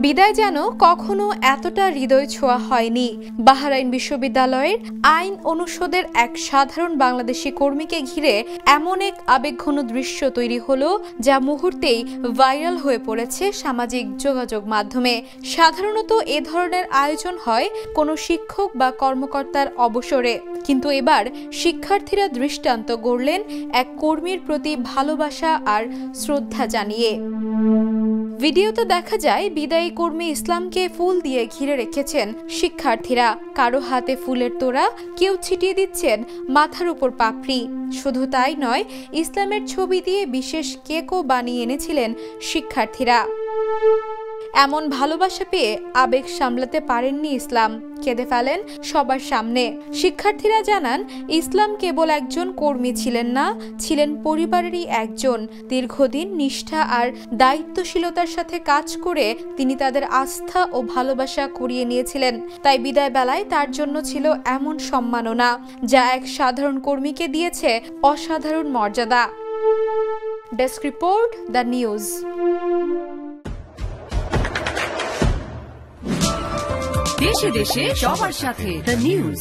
বিদায় যেন কখনো এতটা হৃদয় ছোঁয়া হয়নি। বাহরাইন বিশ্ববিদ্যালয়ের আইন অনুষদের এক সাধারণ বাংলাদেশি কর্মীকে ঘিরে এমন এক আবেগঘন দৃশ্য তৈরি হলো, যা মুহূর্তেই ভাইরাল হয়ে পড়েছে সামাজিক যোগাযোগ মাধ্যমে। সাধারণত এ ধরনের আয়োজন হয় কোনো শিক্ষক বা কর্মকর্তার অবসরে, কিন্তু এবার শিক্ষার্থীরা দৃষ্টান্ত গড়লেন এক কর্মীর প্রতি ভালোবাসা আর শ্রদ্ধা জানিয়ে। ভিডিওতে দেখা যায় বিদায়ী কর্মী ইসলামকে ফুল দিয়ে ঘিরে রেখেছেন শিক্ষার্থীরা। কারো হাতে ফুলের তোড়া, কেউ ছিটিয়ে দিচ্ছেন মাথার উপর পাপড়ি। শুধু তাই নয়, ইসলামের ছবি দিয়ে বিশেষ কেকও বানিয়ে এনেছিলেন শিক্ষার্থীরা। এমন ভালোবাসা পেয়ে আবেগ সামলাতে পারেননি ইসলাম, কেঁদে ফেলেন সবার সামনে। শিক্ষার্থীরা জানান, ইসলাম কেবল একজন কর্মী ছিলেন না, ছিলেন পরিবারেরই একজন। দীর্ঘদিন নিষ্ঠা আর দায়িত্বশীলতার সাথে কাজ করে তিনি তাদের আস্থা ও ভালোবাসা কুড়িয়ে নিয়েছিলেন। তাই বিদায় বেলায় তার জন্য ছিল এমন সম্মাননা, যা এক সাধারণ কর্মীকে দিয়েছে অসাধারণ মর্যাদা। Desk report, the news. দেশে দেশে সবার সাথে দ্য নিউজ।